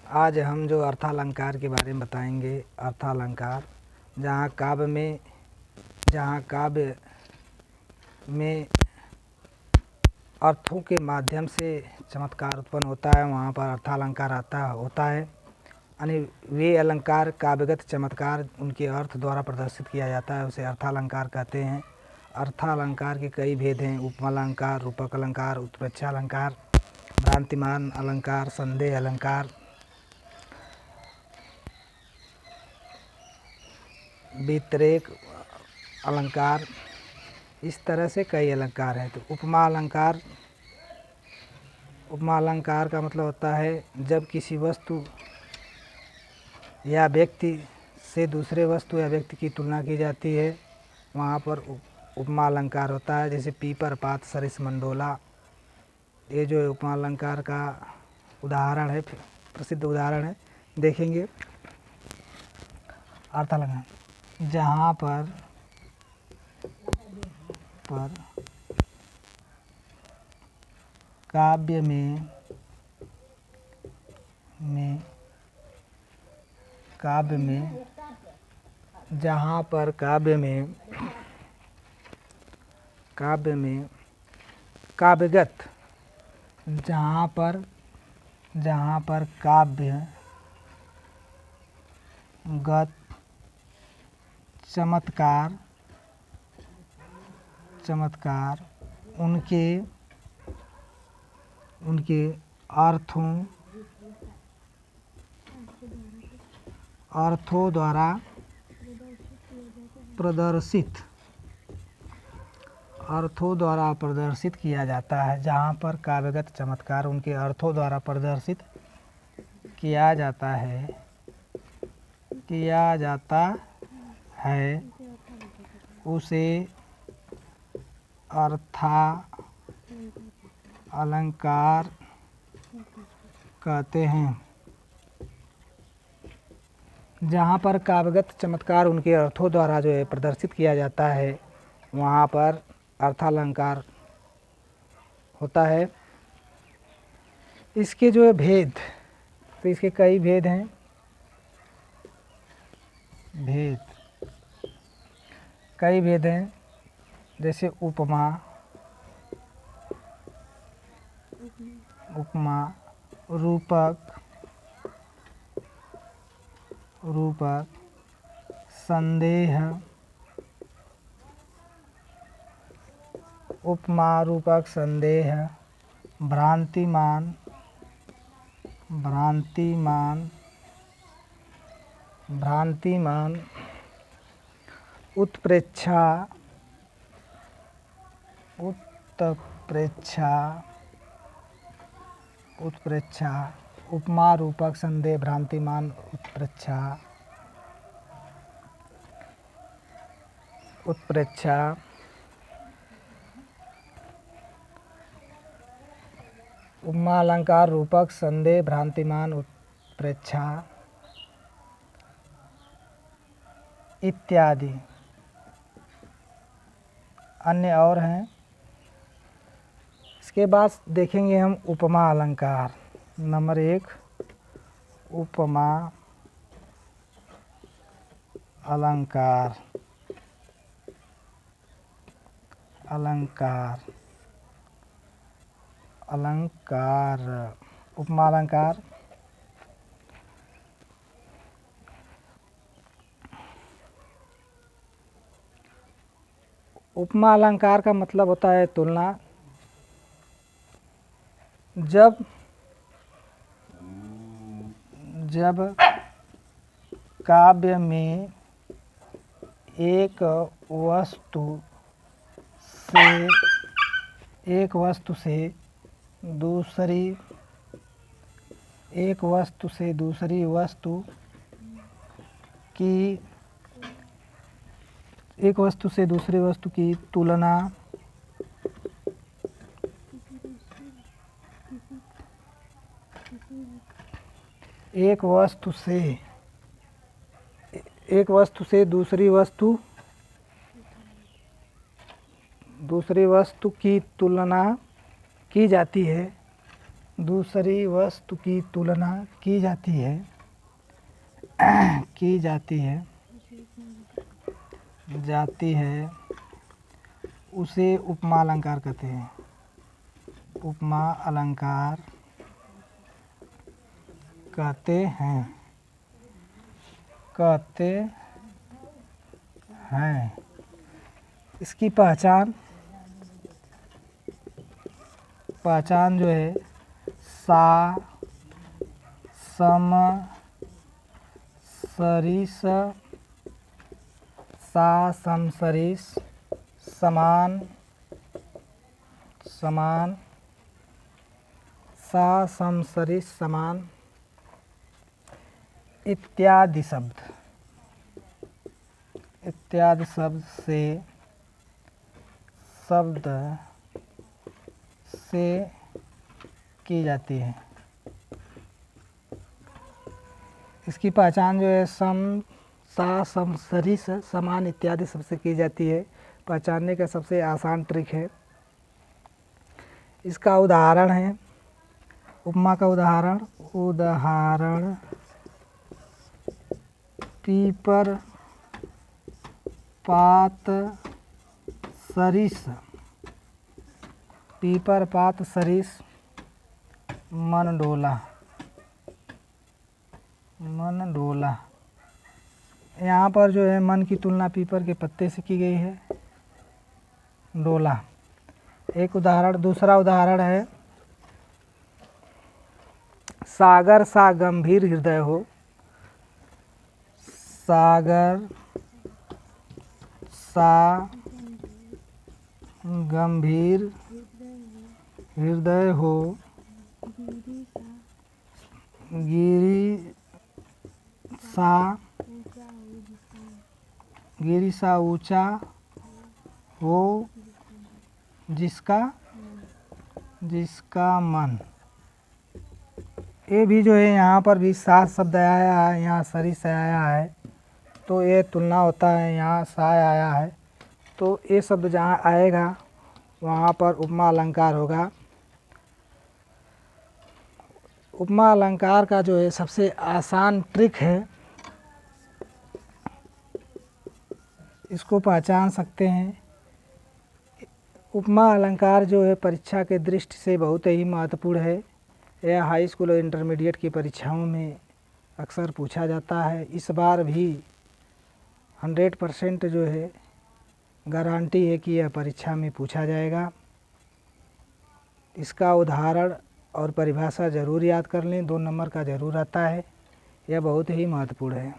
आज हम जो अर्थालंकार के बारे में बताएंगे। अर्थालंकार जहाँ काव्य में अर्थों के माध्यम से चमत्कार उत्पन्न होता है, वहाँ पर अर्थालंकार होता है। यानी वे अलंकार काव्यगत चमत्कार उनके अर्थ द्वारा प्रदर्शित किया जाता है, उसे अर्थालंकार कहते हैं। अर्थालंकार के कई भेद हैं: उपमालंकार, रूपक अलंकार, उत्प्रेक्षा अलंकार, भ्रांतिमान अलंकार, संदेह अलंकार, व्यतिरेक अलंकार। इस तरह से कई अलंकार हैं। तो उपमा अलंकार का मतलब होता है जब किसी वस्तु या व्यक्ति से दूसरे वस्तु या व्यक्ति की तुलना की जाती है, वहाँ पर उपमा अलंकार होता है। जैसे पीपर, पात, सरिस, मंडोला, ये जो उपमा अलंकार का उदाहरण है, प्रसिद्ध उदाहरण है, देखेंगे। अर्थालंकार जहाँ पर काव्य में जहाँ पर काव्य में काव्यगत जहाँ पर काव्यगत चमत्कार उनके अर्थों द्वारा प्रदर्शित किया जाता है। जहाँ पर काव्यगत चमत्कार उनके अर्थों द्वारा प्रदर्शित किया जाता है उसे अर्थालंकार कहते हैं। जहाँ पर काव्यगत चमत्कार उनके अर्थों द्वारा जो है प्रदर्शित किया जाता है, वहाँ पर अर्थालंकार होता है। इसके जो है भेद, तो इसके कई भेद हैं। जैसे उपमा, रूपक, संदेह, उपमा, रूपक, संदेह, भ्रांतिमान, उत्प्रेक्षा, उपमा, रूपक, संदेह, भ्रांतिमान, उत्प्रेक्षा, उपमा अलंकार, रूपक, संदेह, भ्रांतिमान, उत्प्रेक्षा इत्यादि अन्य और हैं। इसके बाद देखेंगे हम उपमा अलंकार। नंबर 1, उपमा अलंकार। उपमा अलंकार उपमा अलंकार का मतलब होता है तुलना। जब काव्य में एक वस्तु से दूसरी वस्तु की तुलना एक वस्तु से दूसरी वस्तु की तुलना की जाती है, दूसरी वस्तु की तुलना की जाती है उसे उपमा अलंकार कहते हैं। उपमा अलंकार कहते हैं। इसकी पहचान जो है सा सम सरिस समान सा सम सरिस समान इत्यादि शब्द से की जाती है। इसकी पहचान जो है सा सम सरिस समान इत्यादि शब्द से की जाती है। पहचानने का सबसे आसान ट्रिक है। इसका उदाहरण है, उपमा का उदाहरण पीपर पात सरिस मन डोला। यहाँ पर जो है मन की तुलना पीपर के पत्ते से की गई है, डोला एक उदाहरण। दूसरा उदाहरण है सागर सा गंभीर हृदय हो। सागर सा गंभीर हृदय हो, गिरी सा ऊंचा हो जिसका मन। ये भी जो है यहाँ पर भी सा शब्द आया है, यहाँ सरिस आया है, तो ये तुलना होता है। यहाँ सा आया है तो ये शब्द जहाँ आएगा वहाँ पर उपमा अलंकार होगा। उपमा अलंकार का जो है सबसे आसान ट्रिक है, इसको पहचान सकते हैं। उपमा अलंकार जो है परीक्षा के दृष्टि से बहुत ही महत्वपूर्ण है। यह हाई स्कूल और इंटरमीडिएट की परीक्षाओं में अक्सर पूछा जाता है। इस बार भी 100% जो है गारंटी है कि यह परीक्षा में पूछा जाएगा। इसका उदाहरण और परिभाषा ज़रूर याद कर लें, 2 नंबर का ज़रूर आता है। यह बहुत ही महत्वपूर्ण है।